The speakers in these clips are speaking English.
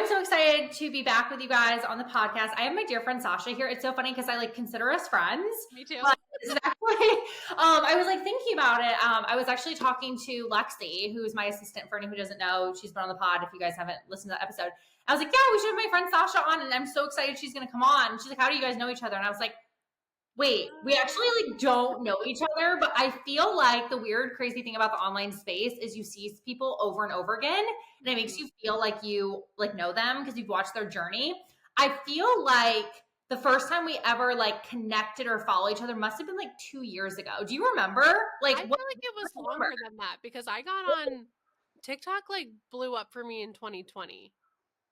I'm so excited to be back with you guys on the podcast. I have my dear friend Sasha here. It's so funny because I consider us friends. Me too. But this is actually, I was thinking about it. I was actually talking to Lexi, who's my assistant for anyone who doesn't know. She's been on the pod if you guys haven't listened to that episode. I was like, yeah, we should have my friend Sasha on, and I'm so excited she's going to come on. And she's like, how do you guys know each other? And I was like, wait, we actually don't know each other, but I feel like the weird, crazy thing about the online space is you see people over and over again, and it makes you feel like you know them because you've watched their journey. I feel like the first time we ever connected or follow each other must have been 2 years ago. Do you remember? I feel like it was longer than that because I got on TikTok, blew up for me in 2020.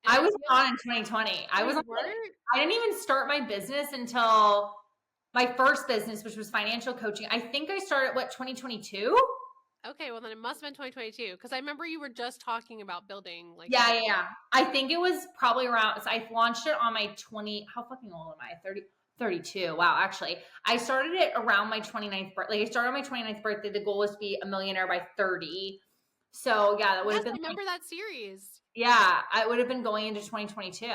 I was on in 2020. I didn't even start my business until my first business, which was financial coaching. I think I started 2022? Okay, well then it must have been 2022 because I remember you were just talking about building Yeah. I think it was probably around, so I launched it on my how fucking old am I? 32. Wow, actually. I started it around my 29th birthday. I started on my 29th birthday. The goal was to be a millionaire by 30. So yeah, that would have been. I remember that series. Yeah, I would have been going into 2022.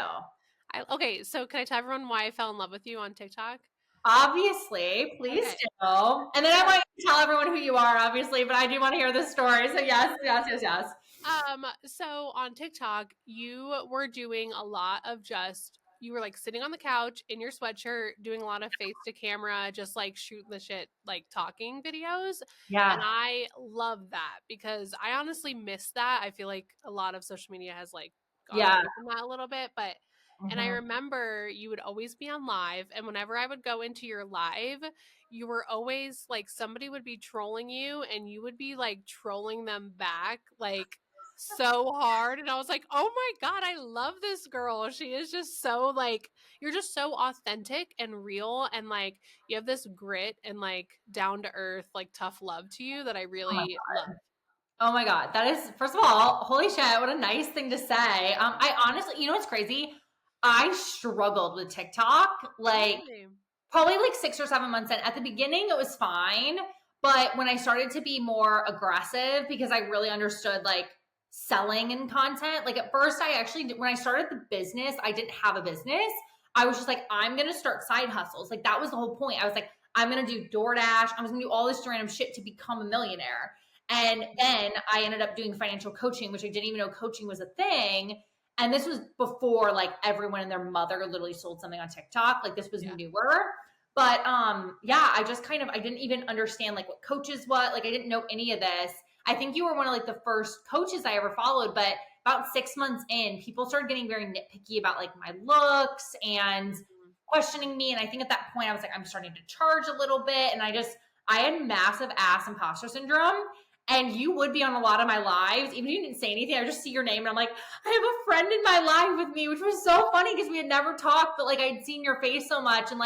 Okay, so can I tell everyone why I fell in love with you on TikTok? Obviously, please do. And then I want you to tell everyone who you are, obviously, but I do want to hear the story. So yes. So on TikTok, you were doing a lot of you were sitting on the couch in your sweatshirt, doing a lot of face to camera, just shooting the shit, talking videos. Yeah. And I love that because I honestly miss that. I feel like a lot of social media has gone away from that a little bit, but and I remember you would always be on live, and whenever I would go into your live, you were always somebody would be trolling you and you would be trolling them back so hard. And I was like, oh my God, I love this girl. She is just so you're just so authentic and real, and you have this grit and down to earth, tough love to you that I really love. Oh my God. That is, first of all, holy shit, what a nice thing to say. I honestly, you know what's crazy? I struggled with TikTok, probably 6 or 7 months in. At the beginning, it was fine. But when I started to be more aggressive, because I really understood selling and content, at first I actually, when I started the business, I didn't have a business. I was just I'm going to start side hustles. That was the whole point. I was I'm going to do DoorDash. I was going to do all this random shit to become a millionaire. And then I ended up doing financial coaching, which I didn't even know coaching was a thing. And this was before everyone and their mother literally sold something on TikTok. This was newer. But I just I didn't even understand what coaches was. I didn't know any of this. I think you were one of the first coaches I ever followed, but about 6 months in, people started getting very nitpicky about my looks and questioning me. And I think at that point I was I'm starting to charge a little bit. And I had massive ass imposter syndrome. And you would be on a lot of my lives. Even if you didn't say anything, I would just see your name. And I'm I have a friend in my live with me, which was so funny because we had never talked, but I'd seen your face so much. And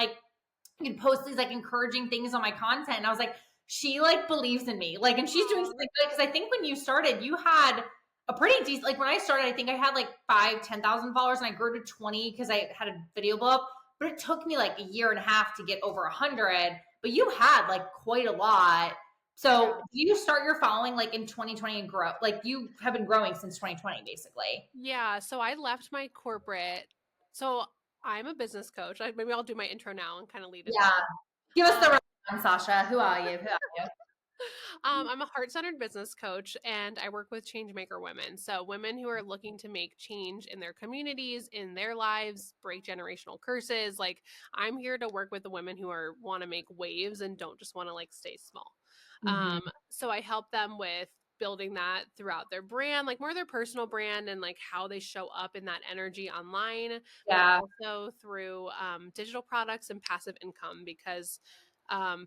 you'd post these encouraging things on my content. And I was she believes in me. And she's doing something good. Because I think when you started, you had a pretty decent, when I started, I think I had 10,000 followers and I grew to 20 because I had a video blow up. But it took me a year and a half to get over 100. But you had quite a lot. So you start your following in 2020 and grow, you have been growing since 2020, basically. Yeah. So I left my corporate. So I'm a business coach. Maybe I'll do my intro now and kind of lead it. Yeah. Give us the rundown, Sasha. Who are you? I'm a heart-centered business coach, and I work with changemaker women. So women who are looking to make change in their communities, in their lives, break generational curses. I'm here to work with the women who want to make waves and don't just want to stay small. So I help them with building that throughout their brand, more their personal brand and how they show up in that energy online. Yeah. But also through digital products and passive income, because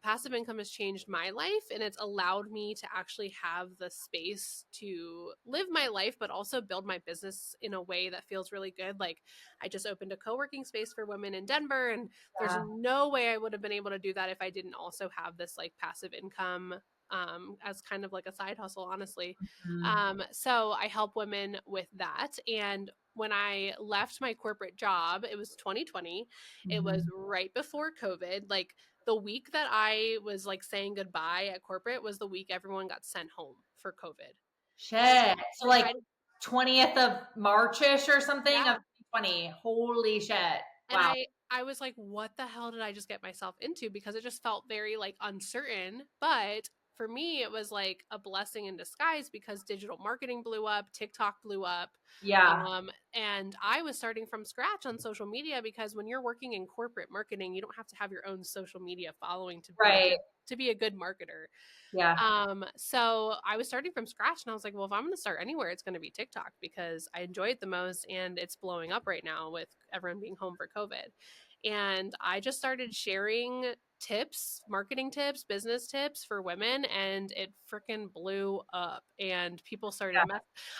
passive income has changed my life, and it's allowed me to actually have the space to live my life, but also build my business in a way that feels really good. I just opened a co-working space for women in Denver, and there's no way I would have been able to do that if I didn't also have this passive income as kind of a side hustle, honestly. So I help women with that. And when I left my corporate job, it was 2020. It was right before COVID. The week that I was saying goodbye at corporate was the week everyone got sent home for COVID. Shit. So 20th of Marchish or something Yeah. of 2020. Holy shit. And Wow. I was like, what the hell did I just get myself into? Because it just felt very like uncertain. But for me, it was like a blessing in disguise because digital marketing blew up, TikTok blew up. Yeah. And I was starting from scratch on social media because when you're working in corporate marketing, you don't have to have your own social media following Right. to be a good marketer. Yeah. So I was starting from scratch and I was like, well, if I'm going to start anywhere, it's going to be TikTok because I enjoy it the most and it's blowing up right now with everyone being home for COVID. And I just started sharing tips, marketing tips, business tips for women, and it freaking blew up. And people started, Yeah.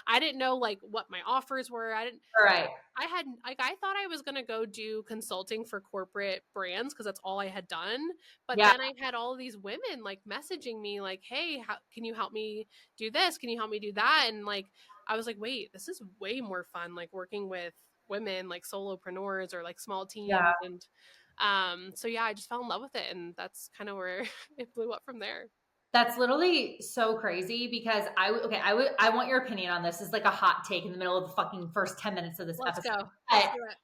I didn't know like what my offers were. All right. I had like I thought I was going to go do consulting for corporate brands because that's all I had done. But Yeah. then I had all these women like messaging me like, "Hey, how can you help me do this? Can you help me do that?" And like I was like, "Wait, this is way more fun like working with women like solopreneurs or like small Yeah. teams." And so yeah, I just fell in love with it and that's kind of where it blew up from there. That's literally so crazy because I want your opinion on this. This is like a hot take in the middle of the fucking first 10 minutes of this Let's episode. go. Let's But do it.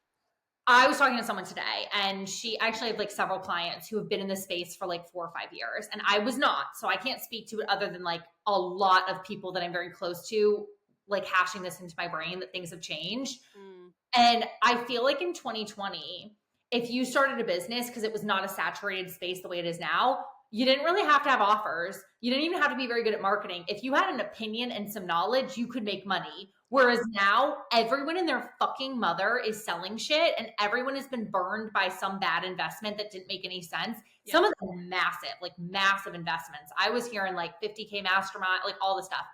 I was talking to someone today and she actually had like several clients who have been in this space for like 4 or 5 years. And I was not. So I can't speak to it other than like a lot of people that I'm very close to, like hashing this into my brain that things have changed. Mm, And I feel like in 2020, if you started a business because it was not a saturated space the way it is now, you didn't really have to have offers. You didn't even have to be very good at marketing. If you had an opinion and some knowledge, you could make money. Whereas now, everyone and their fucking mother is selling shit, and everyone has been burned by some bad investment that didn't make any sense. yeah. Some of them massive, like massive investments. I was hearing like 50K mastermind, like all this stuff.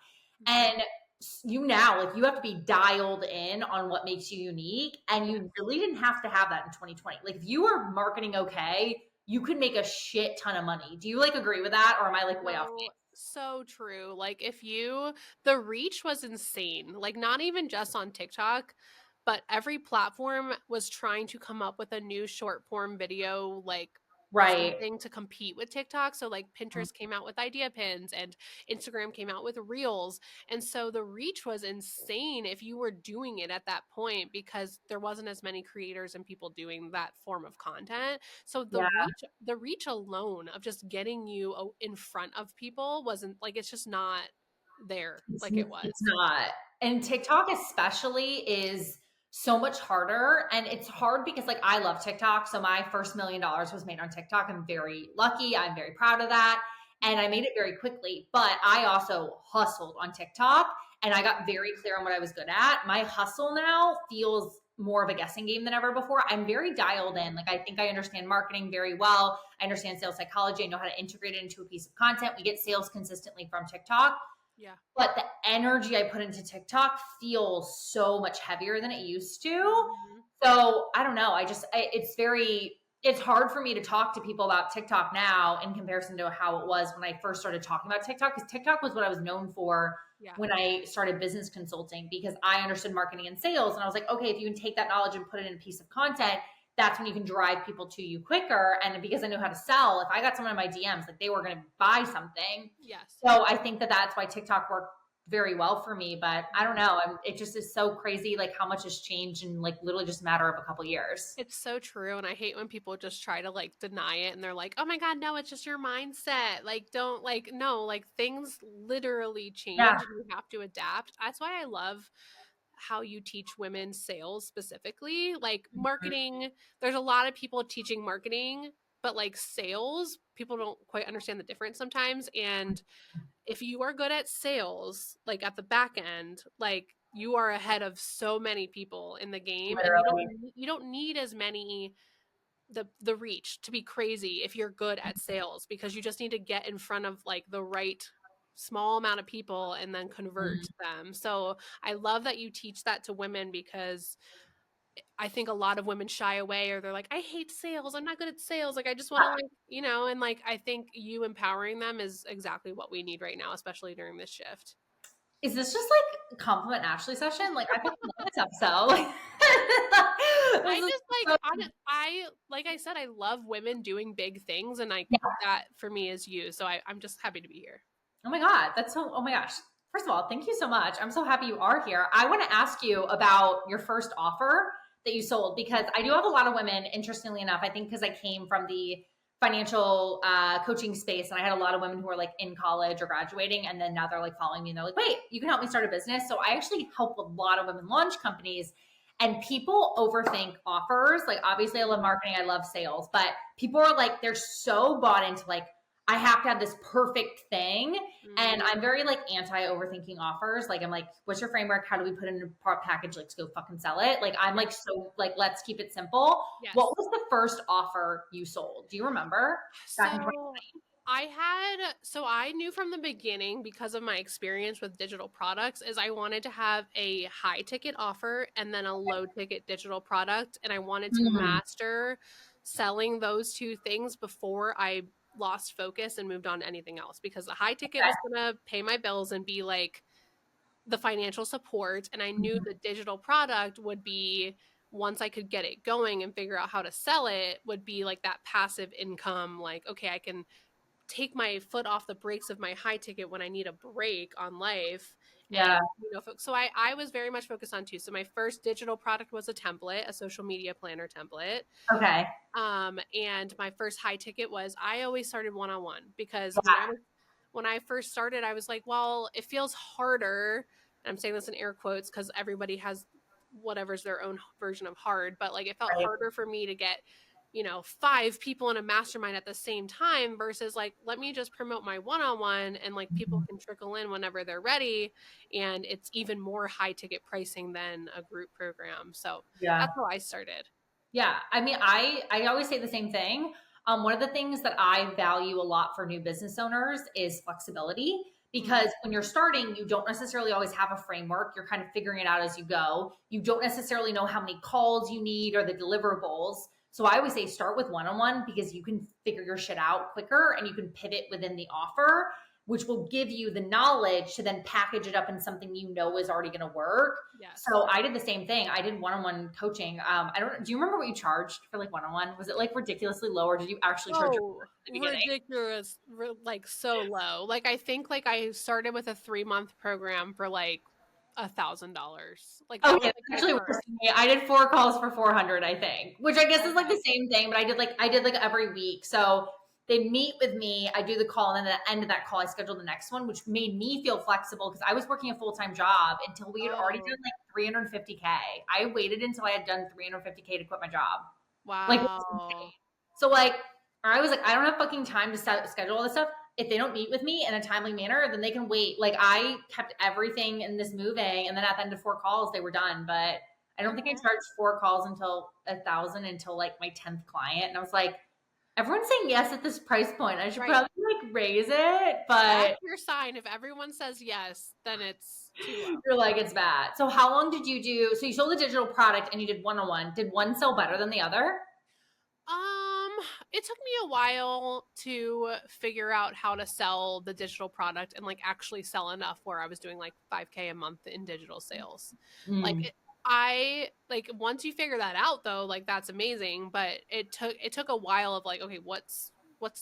And you now like you have to be dialed in on what makes you unique, and you really didn't have to have that in 2020. Like if you were marketing okay, you could make a shit ton of money. Do you like agree with that, or am I like way off base? So true. Like the reach was insane. Like not even just on TikTok, but every platform was trying to come up with a new short form video like Right. something to compete with TikTok. So like Pinterest came out with idea pins and Instagram came out with reels. And so the reach was insane if you were doing it at that point because there wasn't as many creators and people doing that form of content. So Yeah. the reach alone of just getting you in front of people wasn't like it's just not there like it It's was. not. And TikTok especially is so much harder. And it's hard because like I love TikTok. So my first $1 million was made on TikTok. I'm very lucky. I'm very proud of that. And I made it very quickly. But I also hustled on TikTok and I got very clear on what I was good at. My hustle now feels more of a guessing game than ever before. I'm very dialed in. Like I think I understand marketing very well. I understand sales psychology. I know how to integrate it into a piece of content. We get sales consistently from TikTok. Yeah. But the energy I put into TikTok feels so much heavier than it used to. So I don't know. It's hard for me to talk to people about TikTok now in comparison to how it was when I first started talking about TikTok, because TikTok was what I was known for Yeah. when I started business consulting, because I understood marketing and sales. And I was like, okay, if you can take that knowledge and put it in a piece of content, that's when you can drive people to you quicker. And because I knew how to sell, if I got someone in my DMs, like they were going to buy something. Yes. So I think that that's why TikTok worked very well for me. But I don't know. It just is so crazy, like how much has changed in like literally just a matter of a couple years. It's so true. And I hate when people just try to like deny it and they're like, oh my God, no, it's just your mindset. Like, don't like, no, like things literally Yeah. change and you have to adapt. That's why I love how you teach women sales specifically. Like marketing, there's a lot of people teaching marketing, but like sales, people don't quite understand the difference sometimes. And if you are good at sales, like at the back end, like you are ahead of so many people in the game and Literally. you don't need as many the reach to be crazy if you're good at sales because you just need to get in front of like the right small amount of people and then convert Mhm. them. So I love that you teach that to women because I think a lot of women shy away or they're like, I hate sales. I'm not good at sales. Like, I just want to, like, and like, I think you empowering them is exactly what we need right now, especially during this shift. Is this just like a compliment Ashley session? Like I fucking love this episode. I This is just so, like I said, I love women doing big things. And like yeah. that for me is you. So I'm just happy to be here. Oh my God. That's so, oh my gosh. First of all, thank you so much. I'm so happy you are here. I want to ask you about your first offer that you sold because I do have a lot of women, interestingly enough, I think because I came from the financial coaching space and I had a lot of women who were like in college or graduating and then now they're like following me and they're like, wait, you can help me start a business. So I actually help a lot of women launch companies and people overthink offers. Like obviously I love marketing, I love sales, but people are like, they're so bought into like, I have to have this perfect thing. And I'm very like anti overthinking offers. Like I'm like, what's your framework? How do we put it in a package? Like, go fucking sell it. Like I'm like so like let's keep it simple. Yes. What was the first offer you sold? Do you remember? Back in 2020? I knew from the beginning because of my experience with digital products is I wanted to have a high ticket offer and then a low ticket digital product, and I wanted to master selling those two things before I lost focus and moved on to anything else, because the high ticket was going to pay my bills and be like the financial support, and I knew the digital product would be, once I could get it going and figure out how to sell it, would be like that passive income, like okay, I can take my foot off the brakes of my high ticket when I need a break on life. Yeah. And so I was very much focused on two. So my first digital product was a template, a social media planner template. Okay. And my first high ticket was, I always started one-on-one because Yeah. when I first started, I was like, well, it feels harder. And I'm saying this in air quotes because everybody has whatever's their own version of hard, but like it felt Right. harder for me to get 5 people in a mastermind at the same time versus like, let me just promote my one-on-one and like people can trickle in whenever they're ready. And it's even more high ticket pricing than a group program. So Yeah. that's how I started. Yeah. I mean, I always say the same thing. One of the things that I value a lot for new business owners is flexibility because when you're starting, you don't necessarily always have a framework. You're kind of figuring it out as you go. You don't necessarily know how many calls you need or the deliverables. So I always say start with one-on-one because you can figure your shit out quicker and you can pivot within the offer, which will give you the knowledge to then package it up in something you know is already going to work. Yes. So I did the same thing. I did one-on-one coaching. I don't. Do you remember what you charged for like one-on-one? Was it like ridiculously low, or did you actually charge Oh, at the beginning? ridiculous. Like so low. Like I think like I started with a 3-month program for like $1,000. Like that Okay, was that's like my actually worse first. than me. I did 4 calls for 400, I think, which I guess is like Okay. the same thing, but I did like every week. So they meet with me, I do the call, and then at the end of that call, I scheduled the next one, which made me feel flexible because I was working a full-time job until we had already Oh, done like 350K. I waited until I had done 350K to quit my job. Like, it was wow. insane. So like, I was like, I don't have fucking time to schedule all this stuff. If they don't meet with me in a timely manner, then they can wait. Like I kept everything in this moving, and then at the end of 4 calls, they were done. But I don't think I Okay. charged 4 calls until 1,000 until like my 10th client, and I was like, everyone's saying yes at this price point. I should Right. probably like raise it, That's but your sign. If everyone says yes, then it's too low. you're like it's bad. So how long did you do? So you sold the digital product and you did one-on-one. Did one sell better than the other? Um, it took me a while to figure out how to sell the digital product and like actually sell enough where I was doing like 5K a month in digital sales. Like Mm, I like once you figure that out though, like that's amazing, but it took a while of like, okay, what's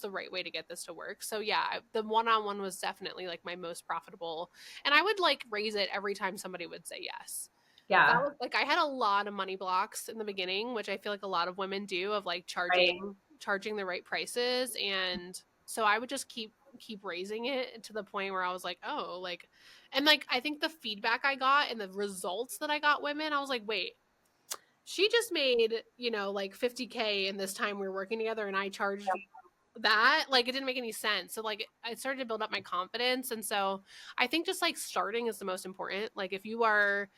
the right way to get this to work? So yeah, the one-on-one was definitely like my most profitable, and I would like raise it every time somebody would say yes. That yeah, was like, I had a lot of money blocks in the beginning, which I feel like a lot of women do, of like right. charging the right prices. And so I would just keep raising it to the point where I was like, oh, like, and like I think the feedback I got and the results that I got women, I was like, wait, she just made, like 50K in this time we were working together and I charged that. Like it didn't make any sense. So like I started to build up my confidence. And so I think just like starting is the most important. Like if you're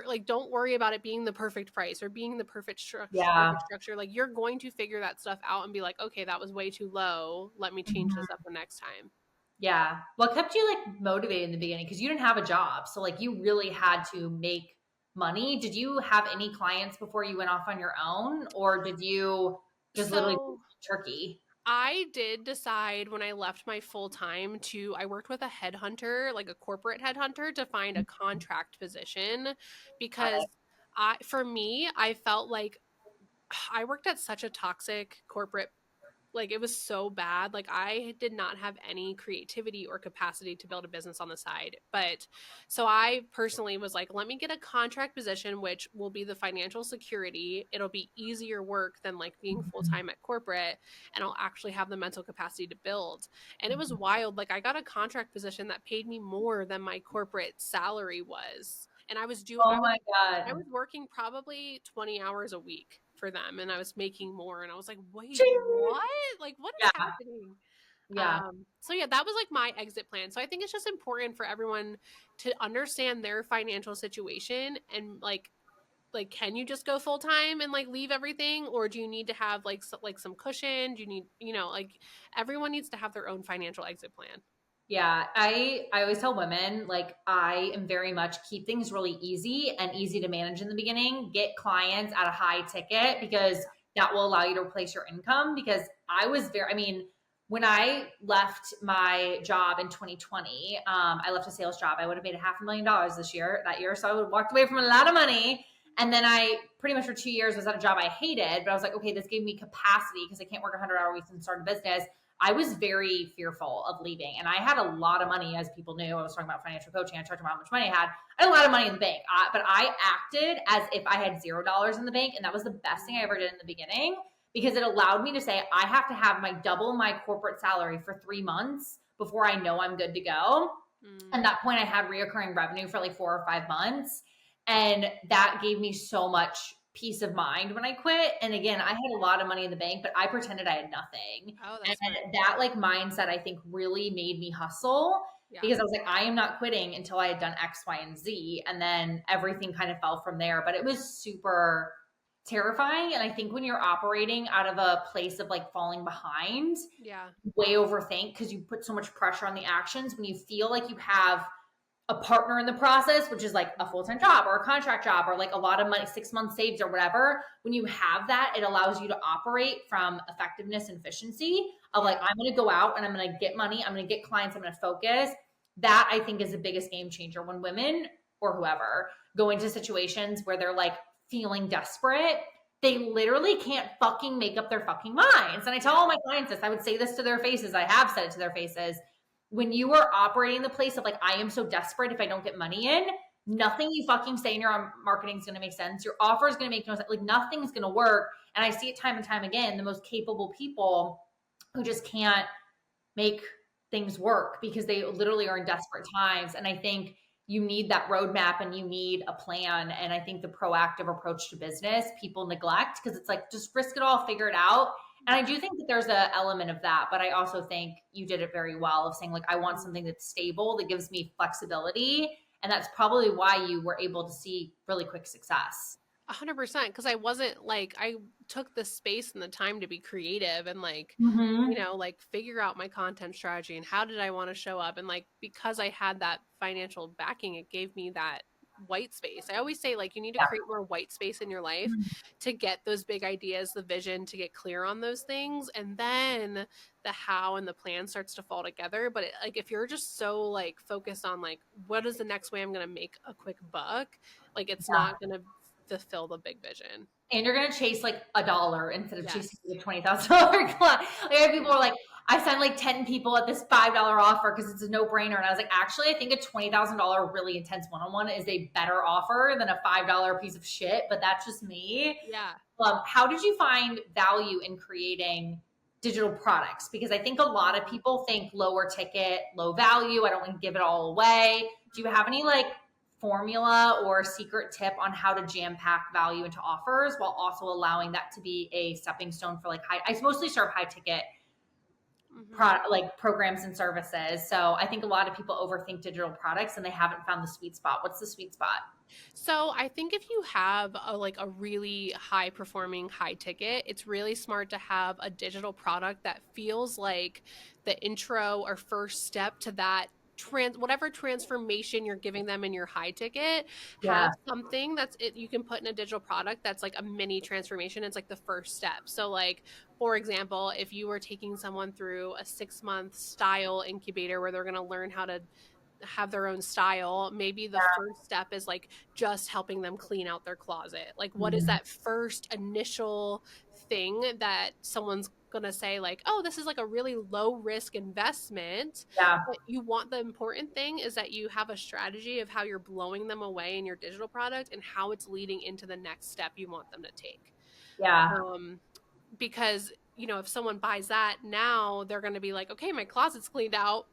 like, don't worry about it being the perfect price or being the Yeah. perfect structure. Like you're going to figure that stuff out and be like, okay, that was way too low, let me change this Mhm. up the next time. Yeah. What kept you like motivated in the beginning? Because you didn't have a job. So like you really had to make money. Did you have any clients before you went off on your own? Or did you just literally So turkey? I did decide when I left my full time I worked with a headhunter, like a corporate headhunter, to find a contract position because for me, I felt like I worked at such a toxic corporate Like, it was so bad. Like, I did not have any creativity or capacity to build a business on the side. But so I personally was like, let me get a contract position, which will be the financial security. It'll be easier work than like being full time at corporate, and I'll actually have the mental capacity to build. And it was wild. Like, I got a contract position that paid me more than my corporate salary was. And Oh my I God. was working probably 20 hours a week for them, and I was making more, and I was like, wait, Ching. what? Like, what is Yeah. happening? Yeah. So yeah, that was like my exit plan. So I think it's just important for everyone to understand their financial situation, and like can you just go full time and like leave everything, or do you need to have like like some cushion? Do you need, like everyone needs to have their own financial exit plan. Yeah, I always tell women, like, I am very much keep things really easy and easy to manage in the beginning. Get clients at a high ticket because that will allow you to replace your income. Because I mean, when I left my job in 2020, I left a sales job. I would have made $500,000 that year. So I would have walked away from a lot of money. And then I pretty much for 2 years was at a job I hated, but I was like, okay, this gave me capacity because I can't work 100-hour weeks and start a business. I was very fearful of leaving. And I had a lot of money, as people knew. I was talking about financial coaching. I talked about how much money I had. I had a lot of money in the bank, but I acted as if I had $0 in the bank. And that was the best thing I ever did in the beginning because it allowed me to say, I have to have my double my corporate salary for 3 months before I know I'm good to go. At that point, I had reoccurring revenue for like 4 or 5 months. And that gave me so much peace of mind when I quit. And again, I had a lot of money in the bank, but I pretended I had nothing. Oh, And that's smart. that like mindset, I think really made me hustle Yeah. because I was like, I am not quitting until I had done X, Y, and Z. And then everything kind of fell from there. But it was super terrifying. And I think when you're operating out of a place of like falling behind, Yeah. way overthink because you put so much pressure on the actions. When you feel like you have a partner in the process, which is like a full-time job or a contract job or like a lot of money, 6 months saved or whatever, when you have that, it allows you to operate from effectiveness and efficiency of like, I'm going to go out and I'm going to get money. I'm going to get clients. I'm going to focus. That I think is the biggest game changer when women or whoever go into situations where they're like feeling desperate. They literally can't fucking make up their fucking minds. And I tell all my clients this, I would say this to their faces. I have said it to their faces. When you are operating the place of like, I am so desperate if I don't get money in, nothing you fucking say in your marketing is going to make sense. Your offer is going to make no sense. Like nothing's going to work. And I see it time and time again, the most capable people who just can't make things work because they literally are in desperate times. And I think you need that roadmap and you need a plan. And I think the proactive approach to business people neglect because it's like, just risk it all, figure it out. And I do think that there's an element of that, but I also think you did it very well of saying like, I want something that's stable, that gives me flexibility. And that's probably why you were able to see really quick success. 100%, because I wasn't like, I took the space and the time to be creative and like, Mm-hmm. like figure out my content strategy and how did I want to show up. And like, because I had that financial backing, it gave me that white space. I always say like, you need to Yeah. create more white space in your life to get those big ideas, the vision, to get clear on those things. And then the how and the plan starts to fall together. But like, if you're just so like focused on like, what is the next way I'm going to make a quick buck? Like, it's not going to fulfill the big vision. And you're gonna chase like a dollar instead of chasing Yes. the $20,000 client. Like people Yeah. are like, I signed like 10 people at this $5 offer because it's a no-brainer. And I was like, actually, I think a $20,000 really intense one-on-one is a better offer than a $5 piece of shit. But that's just me. Yeah. How did you find value in creating digital products? Because I think a lot of people think lower ticket, low value. I don't want to give it all away. Do you have any like formula or secret tip on how to jam pack value into offers while also allowing that to be a stepping stone for like I mostly serve high ticket like programs and services. So I think a lot of people overthink digital products and they haven't found the sweet spot. What's the sweet spot? So I think if you have a really high performing high ticket, it's really smart to have a digital product that feels like the intro or first step to that whatever transformation you're giving them in your high ticket. Yeah. Have something that's it you can put in a digital product that's like a mini transformation. It's like the first step. So like, for example, if you were taking someone through a 6-month style incubator where they're going to learn how to have their own style, maybe the first step is like just helping them clean out their closet. Like, what is Mhm. that first initial thing that someone's going to say like, oh, this is like a really low risk investment. Yeah. But you want, the important thing is that you have a strategy of how you're blowing them away in your digital product and how it's leading into the next step you want them to take. Yeah. Because, you know, if someone buys that, now they're going to be like, okay, my closet's cleaned out.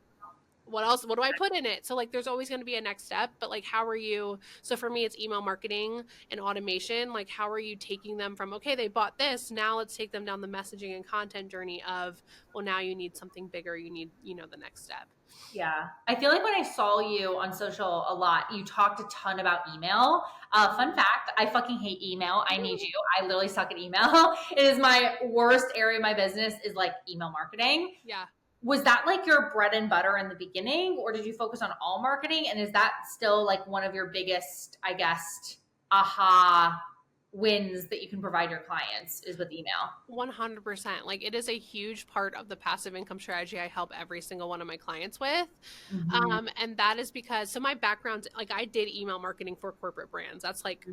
What else? What do I put in it? So like, there's always going to be a next step, but like, how are you? So for me, it's email marketing and automation. Like, how are you taking them from, okay, they bought this. Now let's take them down the messaging and content journey of, well, now you need something bigger. You need, you know, the next step. Yeah. I feel like when I saw you on social a lot, you talked a ton about email. Fun fact, I fucking hate email. I need you. I literally suck at email. It is my worst area of my business is like email marketing. Yeah. Was that like your bread and butter in the beginning, or did you focus on all marketing? And is that still like one of your biggest, I guess, aha wins that you can provide your clients is with email? 100%. Like, it is a huge part of the passive income strategy I help every single one of my clients with. Mm-hmm. And that is because, so my background, like, I did email marketing for corporate brands. That's like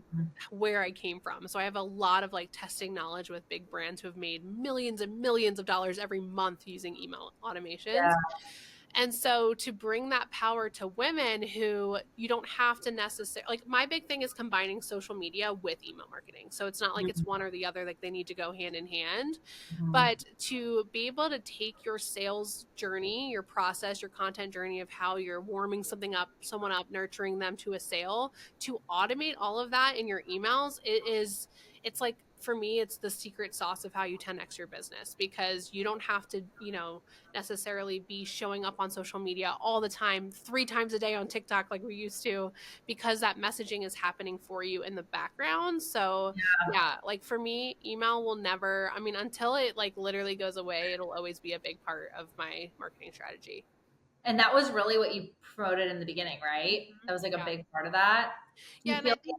where I came from. So I have a lot of like testing knowledge with big brands who have made millions and millions of dollars every month using email automations. Yeah. And so to bring that power to women who you don't have to necessarily, like, my big thing is combining social media with email marketing. So it's not like it's one or the other, like they need to go hand in hand. Mm-hmm. But to be able to take your sales journey, your process, your content journey of how you're warming something up, someone up, nurturing them to a sale, to automate all of that in your emails, it's like, for me, it's the secret sauce of how you 10x your business, because you don't have to, you know, necessarily be showing up on social media all the time, 3 times a day on TikTok like we used to, because that messaging is happening for you in the background. So yeah, like for me, email will never, I mean, until it like literally goes away, it'll always be a big part of my marketing strategy. And that was really what you promoted in the beginning, right? Mhm. That was like a Yeah. big part of that. Do you Yeah. And feel I think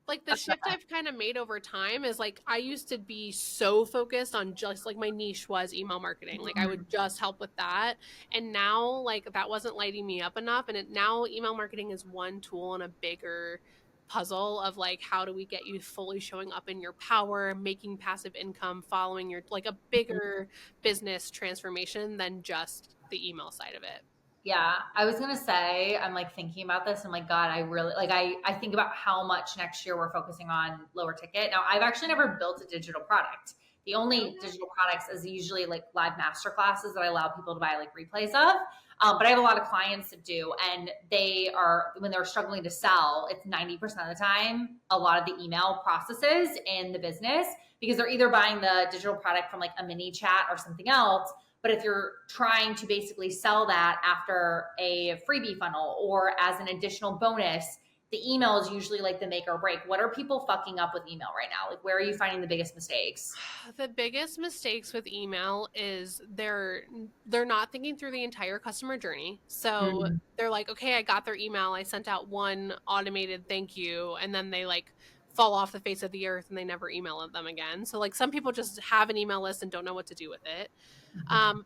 like the shift I've kind of made over time is like, I used to be so focused on just like, my niche was email marketing. Like I like, would just help with that. And now like that wasn't lighting me up enough. And now email marketing is one tool in a bigger puzzle of like, how do we get you fully showing up in your power, making passive income, following your, like a bigger business transformation than just the email side of it. yeah, I was gonna say, I'm like thinking about this. I'm like, God, I really like I think about how much next year we're focusing on lower ticket. Now, I've actually never built a digital product. The only Okay. digital products is usually like live master classes that I allow people to buy like replays of. But I have a lot of clients that do, and they are when they're struggling to sell, it's 90% of the time a lot of the email processes in the business because they're either buying the digital product from like a mini chat or something else. But if you're trying to basically sell that after a freebie funnel or as an additional bonus, the email is usually like the make or break. What are people fucking up with email right now? Like, where are you finding the biggest mistakes? The biggest mistakes with email is they're not thinking through the entire customer journey. So Mm, they're like, okay, I got their email, I sent out one automated thank you, and then they like fall off the face of the earth and they never email them again. So like, some people just have an email list and don't know what to do with it.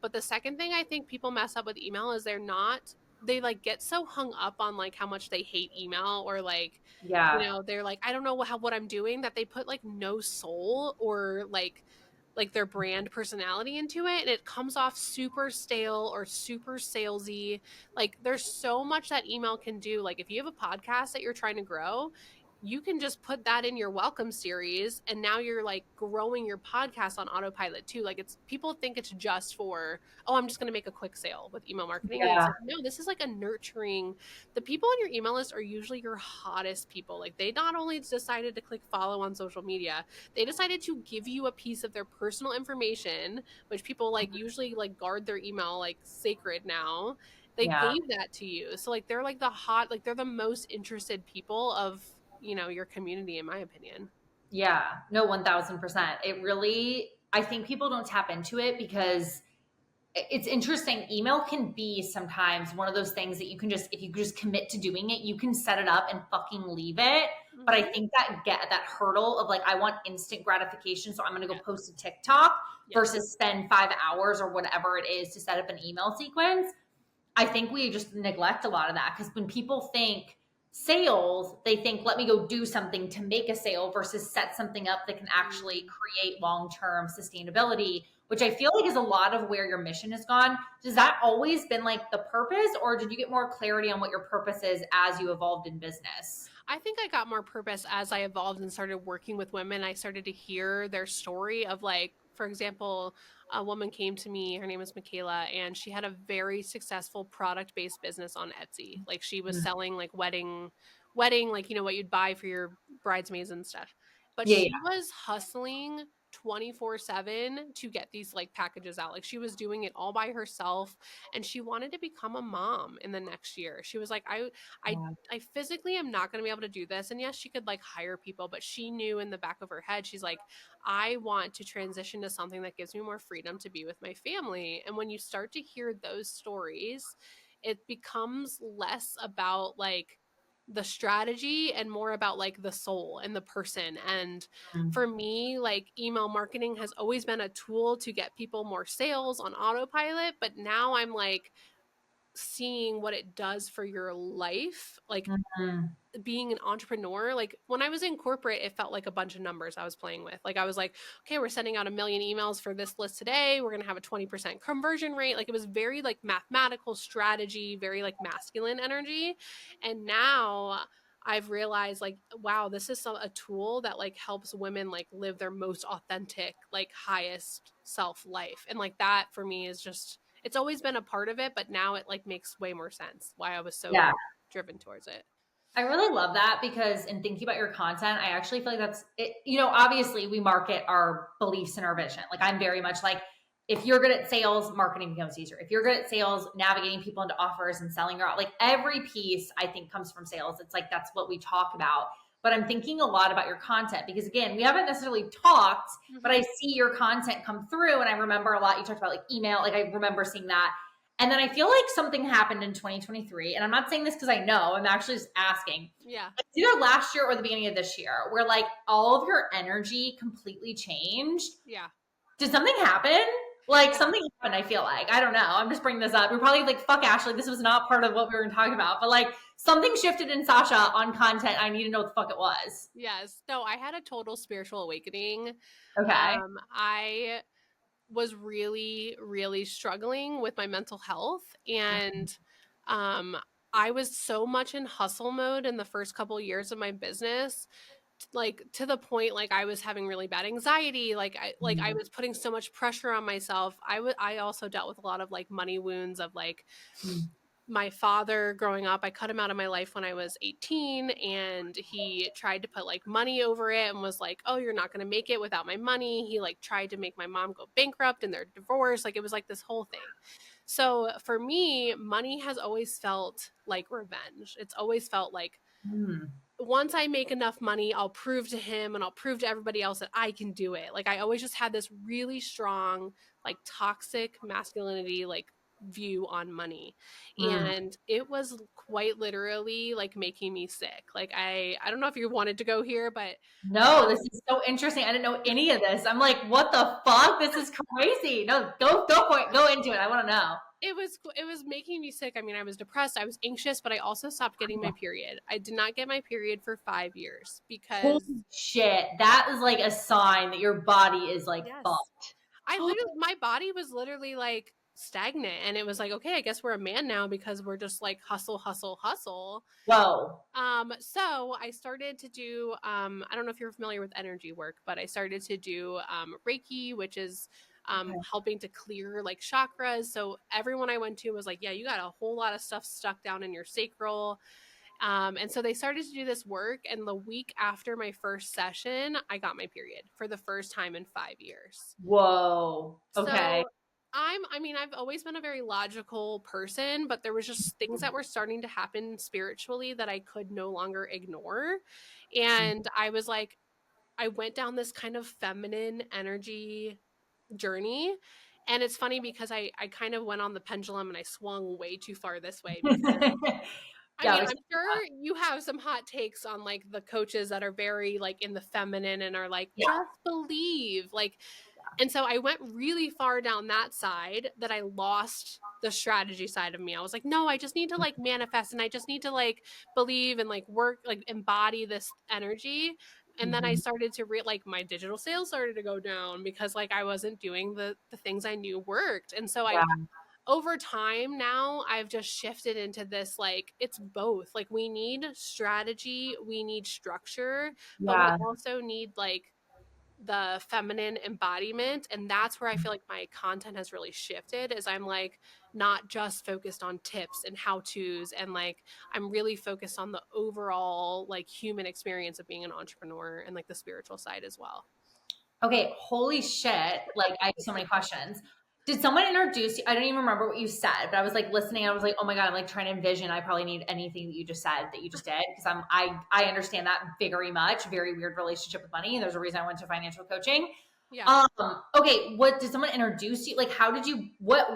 But the second thing I think people mess up with email is they like get so hung up on like how much they hate email, or like, yeah. you know, they're like, I don't know what I'm doing, that they put like no soul or like their brand personality into it, and it comes off super stale or super salesy. Like there's so much that email can do. Like if you have a podcast that you're trying to grow, you can just put that in your welcome series, and now you're like growing your podcast on autopilot too. Like, it's, people think it's just for, oh, I'm just going to make a quick sale with email marketing, and it's Yeah. like, no, this is like a nurturing. The people on your email list are usually your hottest people. Like they not only decided to click follow on social media, they decided to give you a piece of their personal information, which people like usually like guard their email like sacred now. They Yeah. gave that to you. So like, they're like the hot, like they're the most interested people of, you know, your community, in my opinion. Yeah. No, 1000%. It really, I think people don't tap into it because it's interesting. Email can be sometimes one of those things that you can just, if you just commit to doing it, you can set it up and fucking leave it. But I Mm-hmm. think that hurdle of like, I want instant gratification. So I'm going to go Yeah. post a TikTok Yeah. versus spend 5 hours or whatever it is to set up an email sequence. I think we just neglect a lot of that because when people think sales, they think, let me go do something to make a sale versus set something up that can actually create long-term sustainability, which I feel like is a lot of where your mission has gone. Does that always been like the purpose, or did you get more clarity on what your purpose is as you evolved in business? I think I got more purpose as I evolved and started working with women. I started to hear their story of, like, for example, a woman came to me, her name is Michaela, and she had a very successful product-based business on Etsy. Like, she was Mm. selling like like, you know, what you'd buy for your bridesmaids and stuff. But Yeah, yeah. she was hustling 24/7 to get these like packages out. Like, she was doing it all by herself, and she wanted to become a mom in the next year. She was like, I Wow. I physically am not going to be able to do this. And yes, she could like hire people, but she knew in the back of her head, she's like, I want to transition to something that gives me more freedom to be with my family. And when you start to hear those stories, it becomes less about like the strategy and more about like the soul and the person. And Mm. for me, like, email marketing has always been a tool to get people more sales on autopilot, but now I'm like seeing what it does for your life, like Mhm. being an entrepreneur. Like, when I was in corporate, it felt like a bunch of numbers I was playing with. Like, I was like, okay, we're sending out 1,000,000 emails for this list today, we're going to have a 20% conversion rate. Like, it was very like mathematical strategy, very like masculine energy. And now I've realized, like, wow, this is a tool that like helps women like live their most authentic, like highest self life. And like, that for me is just, it's always been a part of it, but now it like makes way more sense why I was Yeah. so driven towards it. I really love that because in thinking about your content, I actually feel like that's it. You know, obviously we market our beliefs and our vision. Like, I'm very much like, if you're good at sales, marketing becomes easier. If you're good at sales, navigating people into offers and selling your, like, every piece I think comes from sales. It's like, that's what we talk about. But I'm thinking a lot about your content because, again, we haven't necessarily talked, but I see your content come through. And I remember a lot, you talked about like email. Like, I remember seeing that. And then I feel like something happened in 2023. And I'm not saying this because I know, I'm actually just asking. Yeah. It's either last year or the beginning of this year where like all of your energy completely changed. Yeah. Did something happen? Like, Yeah. something happened, I feel like. I don't know. I'm just bringing this up. You're probably like, fuck, Ashley, this was not part of what we were talking about. But like, something shifted in Sasha on content. I need to know what the fuck it was. Yes. No, I had a total spiritual awakening. Okay. I was really, really struggling with my mental health. And um, I was so much in hustle mode in the first couple of years of my business, like to the point like I was having really bad anxiety. I was putting so much pressure on myself. I also dealt with a lot of like money wounds of like Mm. my father growing up. I cut him out of my life when I was 18, and he tried to put like money over it and was like, oh, you're not going to make it without my money. He like tried to make my mom go bankrupt in their divorce. Like, it was like this whole thing. So for me, money has always felt like revenge. It's always felt like, Mm. once I make enough money, I'll prove to him and I'll prove to everybody else that I can do it. Like, I always just had this really strong, like, toxic masculinity, like, view on money. Mm. And it was quite literally like making me sick. Like, I don't know if you wanted to go here, but No, this is so interesting. I didn't know any of this. I'm like, what the fuck? This is crazy. No, go for it. Go into it. I want to know. it was making me sick. I mean, I was depressed, I was anxious, but I also stopped getting my period. I did not get my period for 5 years Holy because shit. That is like a sign that your body is like yes. fucked. My body was literally like stagnant, and it was like, okay, I guess we're a man now because we're just like hustle, hustle, hustle. Whoa. So I started to do, I don't know if you're familiar with energy work, but I started to do Reiki, which is Okay. helping to clear like chakras. So everyone I went to was like, yeah, you got a whole lot of stuff stuck down in your sacral. And so they started to do this work. And the week after my first session, I got my period for the first time in 5 years. Whoa. Okay. So I've always been a very logical person, but there was just things that were starting to happen spiritually that I could no longer ignore. And I was like, I went down this kind of feminine energy journey. And it's funny because I kind of went on the pendulum and I swung way too far this way because I Yeah. mean, I'm sure you have some hot takes on like the coaches that are very like in the feminine and are like, Yeah. just believe. Like, And so I went really far down that side that I lost the strategy side of me. I was like, no, I just need to like manifest and I just need to like believe and like work, like embody this energy. And then I Mhm. started to like my digital sales started to go down because like I wasn't doing the things I knew worked. And so I Yeah. over time now I've just shifted into this like it's both. Like we need strategy, we need structure, but we Yeah. also need like the feminine embodiment, and that's where I feel like my content has really shifted is I'm like not just focused on tips and how to's, and like I'm really focused on the overall like human experience of being an entrepreneur and like the spiritual side as well. Okay, holy shit. Like, I have so many questions. Did someone introduce you? I don't even remember what you said, but I was like listening. I was like, oh my God, I'm like trying to envision. I probably need anything that you just said that you just did because I understand that very much. Very weird relationship with money. There's a reason I went to financial coaching. Yeah. Okay, what did someone introduce you? Like, how did you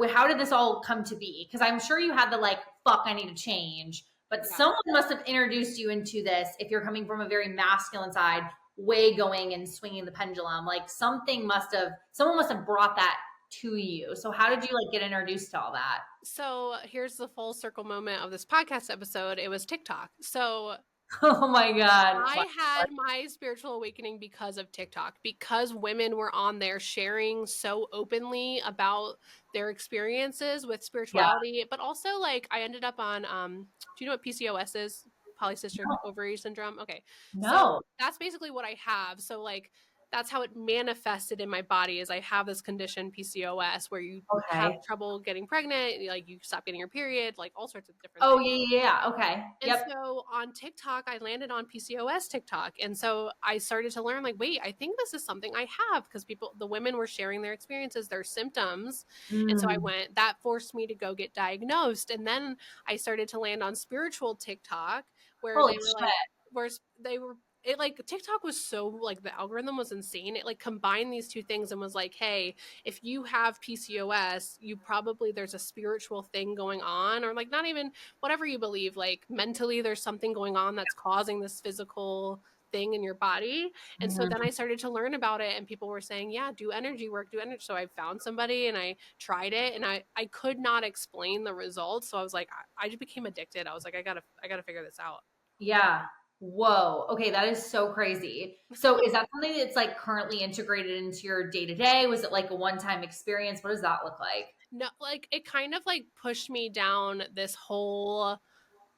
how did this all come to be? Because I'm sure you had the like, fuck, I need to change. But Yeah. someone must have introduced you into this if you're coming from a very masculine side, way going and swinging the pendulum. Like someone must have brought that to you. So how did you like get introduced to all that? So here's the full circle moment of this podcast episode. It was TikTok. So Oh my God. I had my spiritual awakening because of TikTok, because women were on there sharing so openly about their experiences with Yeah. spirituality, but also like I ended up on do you know what PCOS is? Polycystic No. ovary syndrome. Okay. So No. that's basically what I have. So like that's how it manifested in my body is I have this condition PCOS where you have Okay. trouble getting pregnant, like you stop getting your period, like all sorts of different Oh things. yeah, yeah, yeah. Okay. And Yep. so on TikTok, I landed on PCOS TikTok. And so I started to learn, like, wait, I think this is something I have because the women were sharing their experiences, their symptoms. And so I Mm. went, that forced me to go get diagnosed. And then I started to land on spiritual TikTok where Holy they were like, shit. where they were, it like TikTok was so like the algorithm was insane. It like combined these two things and was like, hey, if you have PCOS, you probably there's a spiritual thing going on, or like not even whatever you believe, like mentally there's something going on that's causing this physical thing in your body. And so then Mhm. I started to learn about it and people were saying, yeah, do energy work, do energy. So I found somebody and I tried it and I could not explain the results. So I was like, I just became addicted. I was like, I gotta figure this out. Yeah. Whoa. Okay, that is so crazy. So is that something that's like currently integrated into your day to day? Was it like a one-time experience? What does that look like? No, like it kind of like pushed me down this whole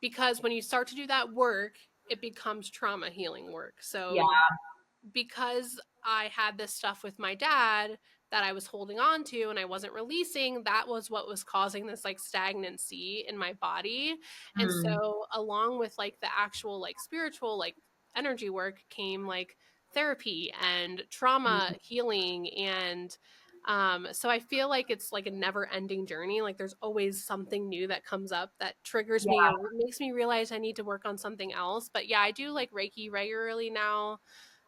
because when you start to do that work, it becomes trauma healing work. Yeah. So because I had this stuff with my dad that I was holding on to and I wasn't releasing, that was what was causing this like stagnancy in my body. And Mm. so along with like the actual like spiritual like energy work came like therapy and trauma Mm. healing and so I feel like it's like a never ending journey. Like there's always something new that comes up that triggers me Yeah. or makes me realize I need to work on something else. But yeah, I do like Reiki regularly now.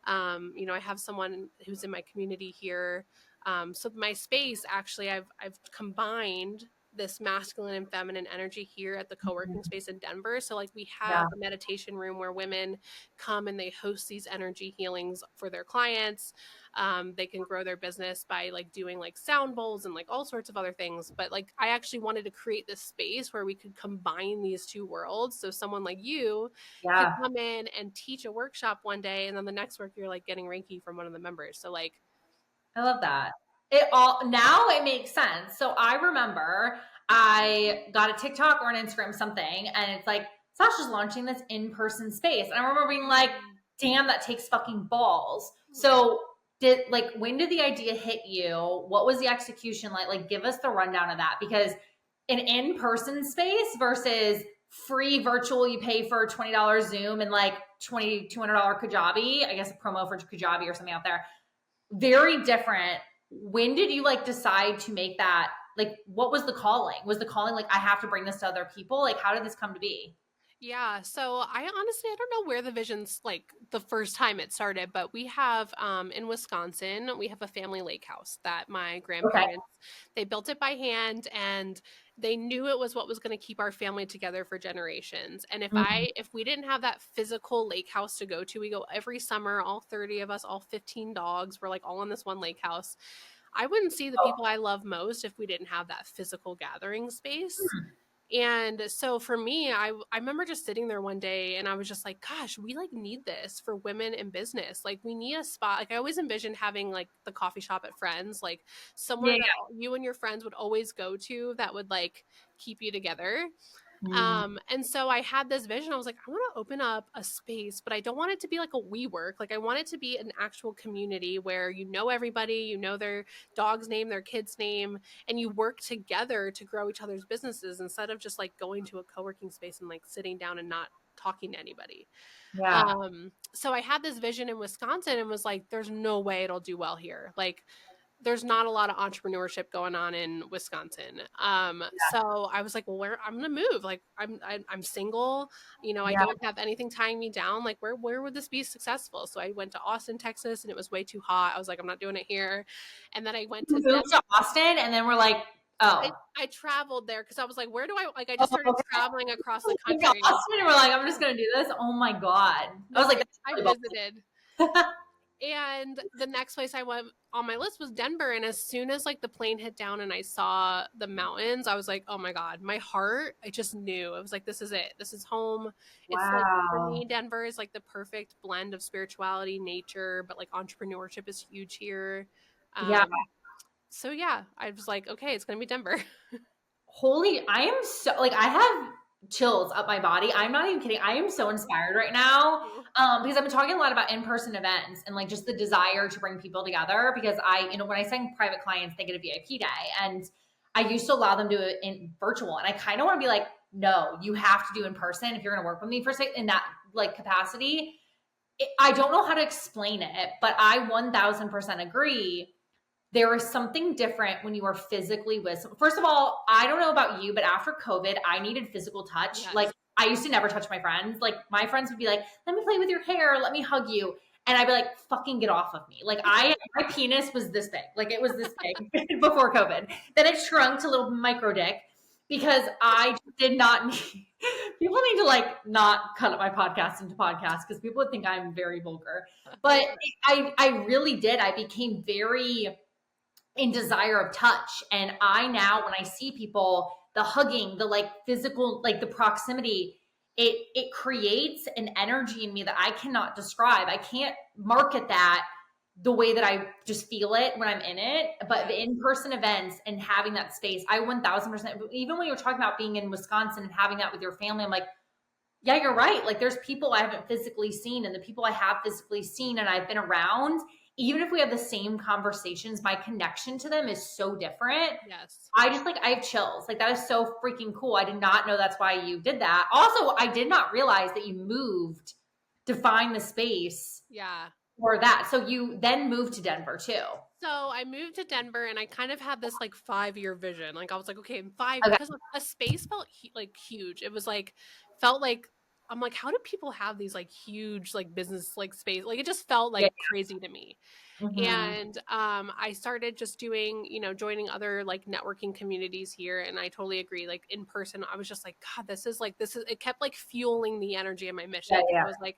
I have someone who's in my community here. So my space actually, I've combined this masculine and feminine energy here at the co-working Mhm. space in Denver. So like we Yeah. have a meditation room where women come and they host these energy healings for their clients. They can grow their business by like doing like sound bowls and like all sorts of other things. But like I actually wanted to create this space where we could combine these two worlds. So someone like you could Yeah. come in and teach a workshop one day and then the next work you're like getting Reiki from one of the members. So like I love that. It all now it makes sense. So I remember I got a TikTok or an Instagram something, and it's like Sasha's launching this in-person space. And I remember being like, damn, that takes fucking balls. So did like when did the idea hit you? What was the execution like? Like give us the rundown of that because an in-person space versus free virtual you pay for $20 Zoom and like $200 Kajabi, I guess a promo for Kajabi or something out there very different. When did you like decide to make that? Like, what was the calling? Was the calling like, I have to bring this to other people? Like, how did this come to be? Yeah, so I don't know where the vision's like the first time it started, but we have in Wisconsin, we have a family lake house that my Okay. grandparents they built it by hand and they knew it was what was going to keep our family together for generations. And Mhm. if we didn't have that physical lake house to go to, we go every summer, all 30 of us, all 15 dogs, we're like all in this one lake house. I wouldn't see the Oh, people I love most if we didn't have that physical gathering space. And so for me, I remember just sitting there one day and I was just like, gosh, we like need this for women in business. Like we need a spot. Like I always envisioned having like the coffee shop at Friends, like yeah, somewhere that you and your friends would always go to that would like keep you together. yeah. And so I had this vision. I was like, I want to open up a space, but I don't want it to be like a WeWork. Like I want it to be an actual community where you know everybody, you know their dog's name, their kid's name, and you work together to grow each other's businesses instead of just like going to a co-working space and like sitting down and not talking to anybody. Yeah. So I had this vision in Wisconsin and was like, there's no way it'll do well here. Like there's not a lot of entrepreneurship going on in Wisconsin. So I was like, well, where I'm gonna move. Like I'm single, you know, I Yeah. don't have anything tying me down. Like where would this be successful? So I went to Austin, Texas, and it was way too hot. I was like, I'm not doing it here. And then I went We to moved to Austin and then we're like, oh. I traveled there because I was like, where do I like? I Oh, just started okay. traveling across the We moved to country. Austin and we're like, I'm just gonna do this. Oh my God. I No, was like, that's I really visited. bold. And the next place I went on my list was Denver. And as soon as like the plane hit down and I saw the mountains, I was like, oh my God, my heart, I just knew. I was like, this is it. This is home. It's like for Wow. me, Denver is like the perfect blend of spirituality, nature, but like entrepreneurship is huge here. Yeah. So yeah, I was like, okay, it's gonna be Denver. Holy, I am so like I have chills up my body. I'm not even kidding. I am so inspired right now. Because I've been talking a lot about in-person events and like just the desire to bring people together because when I send private clients, they get a VIP day. And I used to allow them to do it in virtual. And I kind of want to be like, no, you have to do in person if you're gonna work with me for in that like capacity. I don't know how to explain it, but I 1000% agree there is something different when you are physically with first of all, I don't know about you, but after COVID I needed physical touch. Yes. Like I used to never touch my friends. Like my friends would be like, let me play with your hair, let me hug you, and I'd be like, fucking get off of me. Like my penis was this big, like it was this big before COVID. Then it shrunk to little micro dick because I did not need people need to like not cut up my podcast into podcasts because people would think I'm very vulgar, but I really did. I became very in desire of touch. And I now, when I see people, the hugging, the like physical, like the proximity, it creates an energy in me that I cannot describe. I can't market that the way that I just feel it when I'm in it. But the in-person events and having that space, I 1000%, even when you're talking about being in Wisconsin and having that with your family, I'm like, yeah, you're right. Like there's people I haven't physically seen, and the people I have physically seen and I've been around, even if we have the same conversations, my connection to them is so different. Yes. I just like I have chills. Like that is so freaking cool. I did not know that's why you did that. Also, I did not realize that you moved to find the space Yeah. for that. So you then moved to Denver too. So I moved to Denver and I kind of had this like 5-year vision. Like I was like, okay, in Okay. because a space felt like huge. It was like, felt like, I'm like, how do people have these like huge like business like space? Like it just felt Yeah. like crazy to me. Mm-hmm. And I started just doing, joining other like networking communities here. And I totally agree. Like in person, I was just like, God, it kept like fueling the energy of my mission. Yeah, I yeah. was like,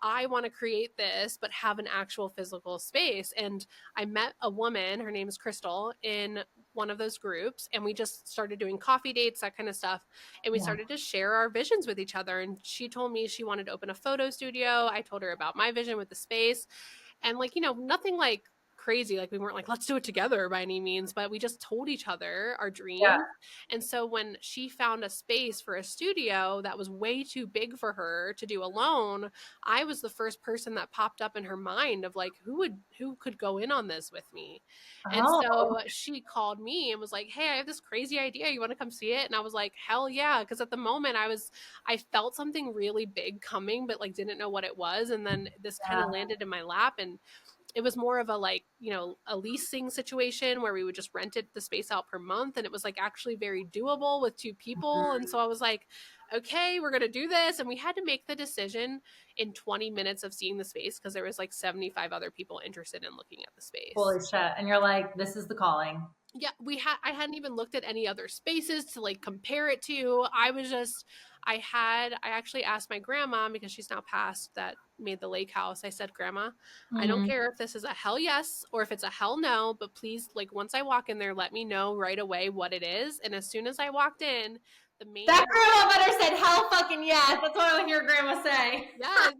I want to create this, but have an actual physical space. And I met a woman, her name is Crystal, in one of those groups. And we just started doing coffee dates, that kind of stuff. And we Yeah. started to share our visions with each other. And she told me she wanted to open a photo studio. I told her about my vision with the space. And like, nothing like crazy. Like we weren't like, let's do it together by any means, but we just told each other our Yeah. dreams. And so when she found a space for a studio that was way too big for her to do alone, I was the first person that popped up in her mind of like, who could go in on this with me? And Oh, so she called me and was like, hey, I have this crazy idea. You want to come see it? And I was like, hell yeah. Because at the moment I felt something really big coming, but like didn't know what it was. And then this kind yeah. of landed in my lap, and it was more of a like, a leasing situation where we would just rent the space out per month. And it was like actually very doable with 2 people. And so I was like, okay, we're going to do this. And we had to make the decision in 20 minutes of seeing the space because there was like 75 other people interested in looking at the space. Holy shit. And you're like, this is the calling. Yeah, I hadn't even looked at any other spaces to like compare it to. I actually asked my grandma, because she's now passed, that made the lake house. I said, Grandma, I don't Mhm. care if this is a hell yes or if it's a hell no, but please, like, once I walk in there, let me know right away what it is. And as soon as I walked in, the That main grandma better said hell fucking yes. That's what I want to hear grandma say. Yes.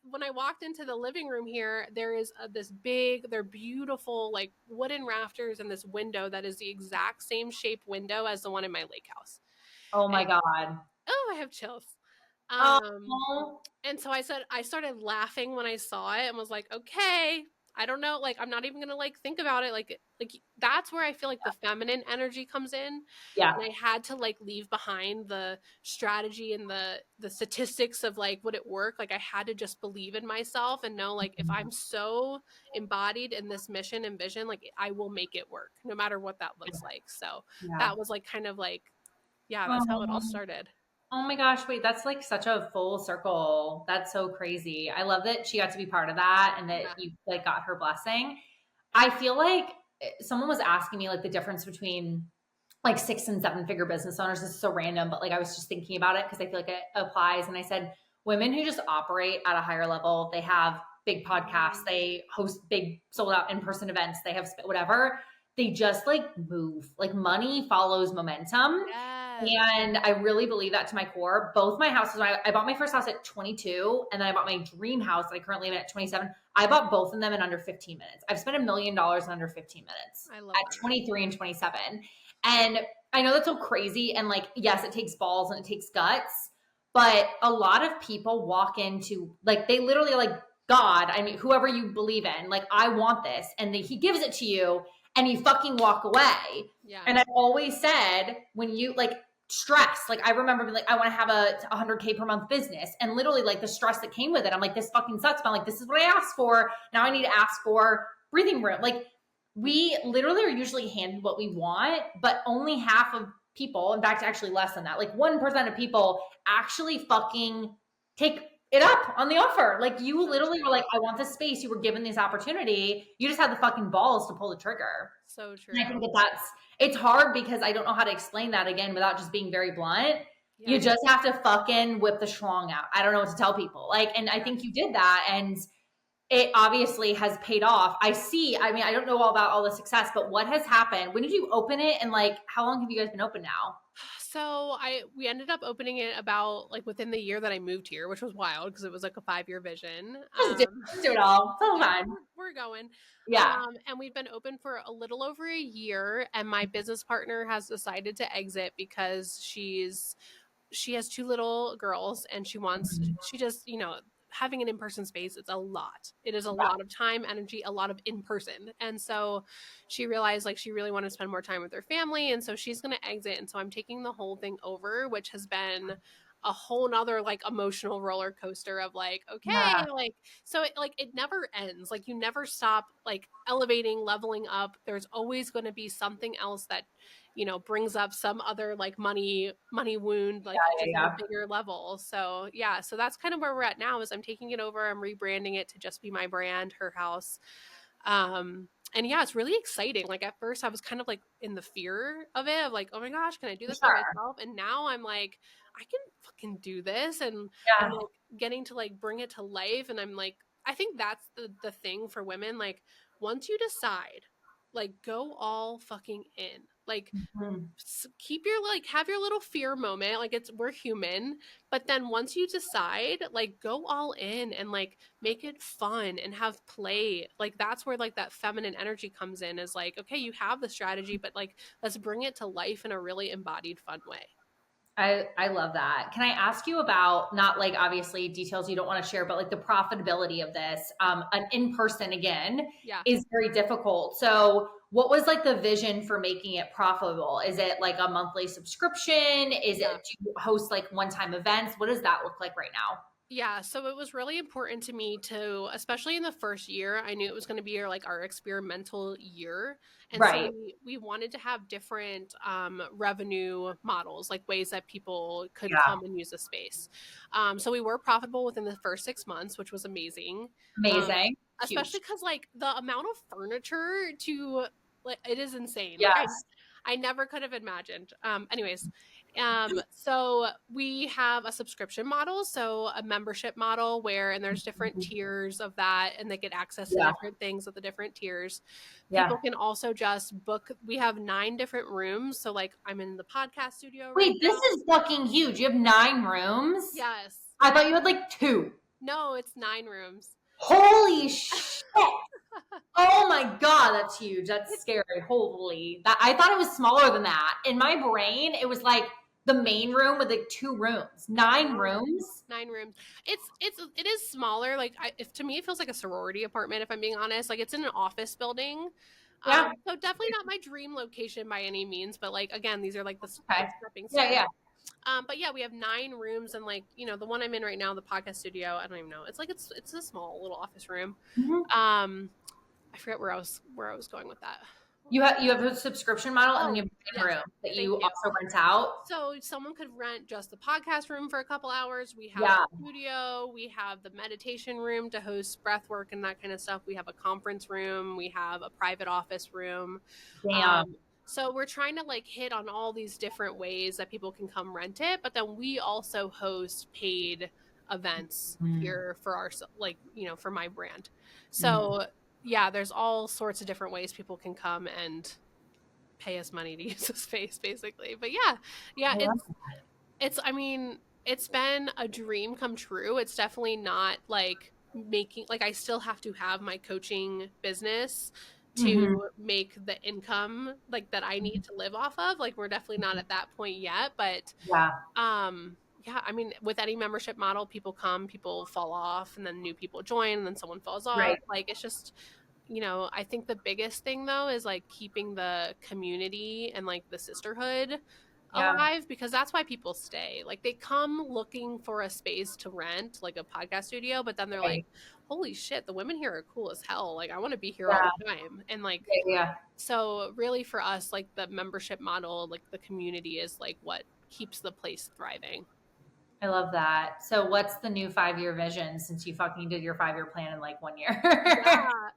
When I walked into the living room here, there is this big, they're beautiful, like wooden rafters and this window that is the exact same shape window as the one in my lake house. Oh my And God. oh, I have chills. Um, Oh, and so I started laughing when I saw it and was like, okay, I don't know, like I'm not even gonna like think about it. Like that's where I feel like the feminine energy comes in. yeah. And I had to like leave behind the strategy and the statistics of like would it work? Like I had to just believe in myself and know like if I'm so embodied in this mission and vision, like I will make it work no matter what that looks like. So Yeah. that was like kind of like, yeah, that's how it all Oh. started. Oh my gosh, wait, that's like such a full circle. That's so crazy. I love that she got to be part of that and that Yeah. you like got her blessing. I feel like someone was asking me like the difference between like 6 and 7 figure business owners. This is so random, but like I was just thinking about it because I feel like it applies. And I said, women who just operate at a higher level, they have big podcasts, they host big sold out in person events, they have whatever. They just like move. Like money follows momentum. Yes. And I really believe that to my core. Both my houses, I bought my first house at 22, and then I bought my dream house that I currently live in at 27. I bought both of them in under 15 minutes. I've spent $1 million in under 15 minutes I love at that. 23 and 27. And I know that's so crazy. And like, yes, it takes balls and it takes guts, but a lot of people walk into like, they literally like, God, I mean, whoever you believe in, like, I want this. And he gives it to you and you fucking walk away. Yeah. And I've always said, when you like, stress. Like I remember being like, I want to have a 100K per month business. And literally like the stress that came with it. I'm like, this fucking sucks. But I'm like, this is what I asked for. Now I need to ask for breathing room. Like we literally are usually handed what we want, but only half of people, in fact, actually less than that, like 1% of people actually fucking take it up on the offer. Like you So literally were true. like, I want this space. You were given this opportunity. You just had the fucking balls to pull the trigger. So And I true. think that's it's hard because I don't know how to explain that again without just being very blunt. Yeah. You just have to fucking whip the schlong out. I don't know what to tell people. Like, and I Yeah. think you did that, and it obviously has paid off. I mean, I don't know all about all the success, but what has happened? When did you open it, and like, how long have you guys been open now? So we ended up opening it about like within the year that I moved here, which was wild because it was like a 5-year vision. Just do it all. It's all Yeah, fine. we're going. Yeah. And we've been open for a little over a year, and my business partner has decided to exit because she has 2 little girls and she just, having an in-person space, it's a lot. It is a lot of time, energy, a lot of in-person. And so she realized like she really wanted to spend more time with her family. And so she's going to exit. And so I'm taking the whole thing over, which has been a whole nother like emotional roller coaster of like, Yeah. okay, like, so it never ends. Like you never stop like elevating, leveling up. There's always going to be something else that brings up some other like money wound, like Yeah. just at a Yeah. bigger level. So yeah, so that's kind of where we're at now. Is I'm taking it over, I'm rebranding it to just be my brand, her house. And yeah, it's really exciting. Like at first I was kind of like in the fear of it, of like, oh my gosh, can I do For this by sure. myself? And now I'm like, I can fucking do this. And I'm Yeah. like getting to like bring it to life. And I'm like, I think that's the thing for women. Like once you decide, like go all fucking in. Like Mhm. keep your like have your little fear moment, like we're human, but then once you decide, like go all in and like make it fun and have play. Like that's where like that feminine energy comes in, is like, okay, you have the strategy, but like let's bring it to life in a really embodied fun way. I love that. Can I ask you about, not like obviously details you don't want to share, but like the profitability of this? An in person again Yeah. is very difficult. So, what was like the vision for making it profitable? Is it like a monthly subscription? Is Yeah. it, do you host like one time events? What does that look like right now? Yeah, so it was really important to me to, especially in the first year, I knew it was going to be like our experimental year, and so Right. we wanted to have different revenue models, like ways that people could Yeah. come and use the space. So we were profitable within the first 6 months, which was amazing, um, Amazing. especially Huge. because like the amount of furniture to like it is insane. Like Yes. I never could have imagined. Anyways, So we have a subscription model, so a membership model and there's different tiers of that, and they get access to different things with the different tiers. People can also just book. We have 9 different rooms. So like I'm in the podcast studio right Wait, now. this is fucking huge. You have 9 rooms? Yes. I thought you had like 2. No, it's 9 rooms. Holy shit. Oh my God, that's huge. That's scary. Holy. I thought it was smaller than that. In my brain, it was like the main room with like 2 rooms. 9 rooms? 9 rooms. It is smaller. Like if to me it feels like a sorority apartment, if I'm being honest. Like it's in an office building. Yeah. So definitely not my dream location by any means, but like again, these are like the stepping stones. Yeah. But yeah, we have 9 rooms, and like, you know, the one I'm in right now, the podcast studio, I don't even know. It's like it's a small little office room. Mm-hmm. I forget where I was going with that. You have a subscription model, and then you have a room that you also rent out. So someone could rent just the podcast room for a couple hours. We have a studio. We have the meditation room to host breath work and that kind of stuff. We have a conference room. We have a private office room. Damn. So we're trying to like hit on all these different ways that people can come rent it. But then we also host paid events here for our, like, you know, for my brand. So yeah, there's all sorts of different ways people can come and pay us money to use the space, basically. But yeah, it's I mean, it's been a dream come true. It's definitely not like making, like, I still have to have my coaching business to make the income like that I need to live off of. Like we're definitely not at that point yet, but yeah, I mean, with any membership model, people come, people fall off, and then new people join, and then someone falls off. Right. Like, it's just, you know, I think the biggest thing, though, is, like, keeping the community and, like, the sisterhood alive, because that's why people stay. Like, they come looking for a space to rent, like a podcast studio, but then they're like, holy shit, the women here are cool as hell. Like, I want to be here all the time. And, like, so really for us, like, the membership model, like, the community is, like, what keeps the place thriving. I love that. So what's the new 5-year vision, since you fucking did your 5-year plan in like 1 year?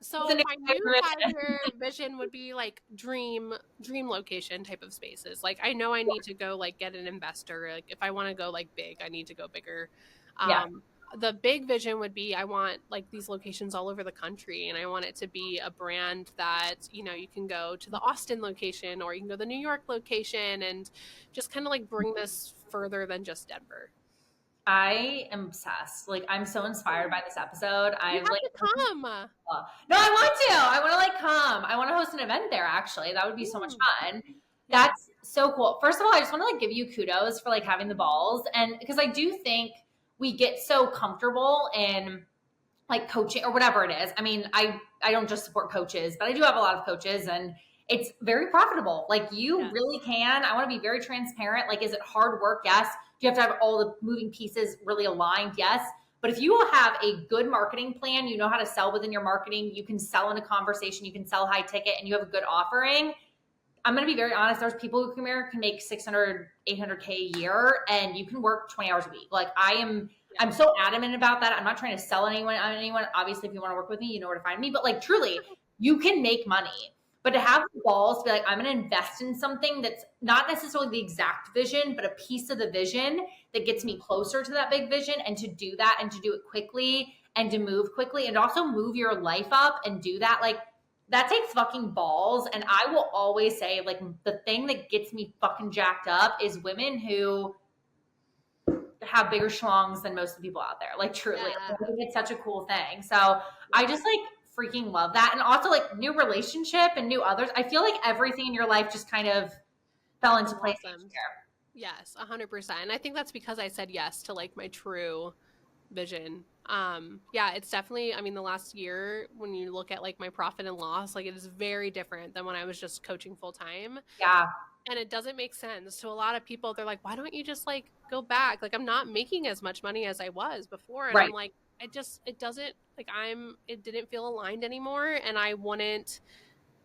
So my new 5-year vision would be like dream location type of spaces. Like I know I need to go like get an investor. Like if I want to go like big, I need to go bigger. The big vision would be I want like these locations all over the country, and I want it to be a brand that, you know, you can go to the Austin location or you can go to the New York location and just kind of like bring this further than just Denver. I am obsessed. Like I'm so inspired by this episode. You have to come. No, I want to. I want to like come. I want to host an event there. Actually, that would be so much fun. That's so cool. First of all, I just want to like give you kudos for like having the balls, and because I do think we get so comfortable in like coaching or whatever it is. I mean, I don't just support coaches, but I do have a lot of coaches, and it's very profitable. Like you really can. I want to be very transparent. Like, is it hard work? Yes. Do you have to have all the moving pieces really aligned? Yes. But if you have a good marketing plan, you know how to sell within your marketing, you can sell in a conversation, you can sell high ticket, and you have a good offering. I'm going to be very honest. There's people who come here can make 600, 800K a year, and you can work 20 hours a week. Like I'm so adamant about that. I'm not trying to sell anyone. Obviously, if you want to work with me, you know where to find me. But like truly, you can make money. But to have the balls to be like, I'm going to invest in something that's not necessarily the exact vision, but a piece of the vision that gets me closer to that big vision, and to do that and to do it quickly and to move quickly and also move your life up and do that. Like that takes fucking balls. And I will always say, like, the thing that gets me fucking jacked up is women who have bigger schlongs than most of the people out there. Like truly, I think it's such a cool thing. So I just like freaking love that. And also like new relationship and new others. I feel like everything in your life just kind of fell into place. Yes, 100%. And I think that's because I said yes to like my true vision. Yeah, it's definitely, I mean, the last year when you look at like my profit and loss, like it is very different than when I was just coaching full time. Yeah. And it doesn't make sense to a lot of people. They're like, why don't you just like go back? Like I'm not making as much money as I was before. And I'm like, it doesn't like it didn't feel aligned anymore. And I wouldn't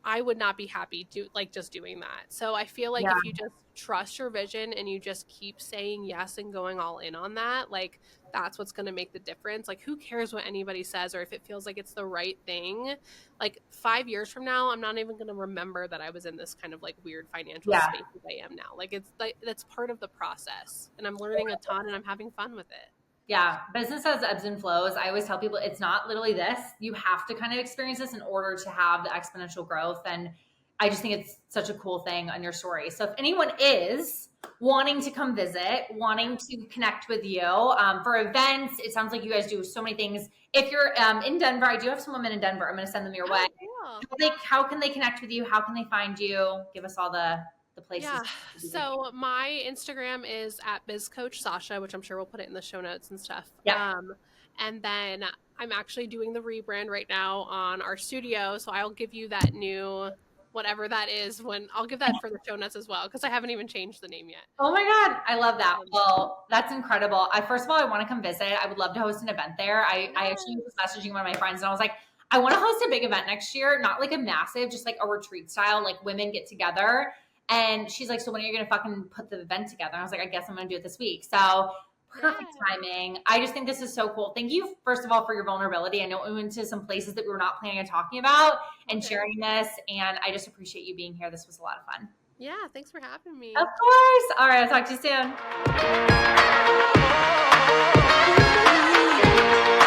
I would not be happy just doing that. So I feel like if you just trust your vision and you just keep saying yes and going all in on that, like that's what's going to make the difference. Like who cares what anybody says or if it feels like it's the right thing? Like 5 years from now, I'm not even going to remember that I was in this kind of like weird financial space that I am now. Like it's like that's part of the process, and I'm learning a ton and I'm having fun with it. Yeah, business has ebbs and flows. I always tell people it's not literally this. You have to kind of experience this in order to have the exponential growth. And I just think it's such a cool thing on your story. So if anyone is wanting to come visit, wanting to connect with you for events, it sounds like you guys do so many things. If you're in Denver, I do have some women in Denver. I'm going to send them your way. Cool. How can they connect with you? How can they find you? Give us all the places. Yeah. So my Instagram is at bizcoachsasha, which I'm sure we'll put it in the show notes and stuff. Yeah. And then I'm actually doing the rebrand right now on our studio. So I'll give you that new, whatever that is, when I'll give that for the show notes as well, because I haven't even changed the name yet. Oh my God. I love that. Well, that's incredible. First of all, I want to come visit. I would love to host an event there. I actually was messaging one of my friends and I was like, I want to host a big event next year, not like a massive, just like a retreat style, like women get together. And she's like, so when are you going to fucking put the event together? And I was like, I guess I'm going to do it this week. So perfect timing. I just think this is so cool. Thank you, first of all, for your vulnerability. I know we went to some places that we were not planning on talking about and sharing this. And I just appreciate you being here. This was a lot of fun. Yeah. Thanks for having me. Of course. All right. I'll talk to you soon.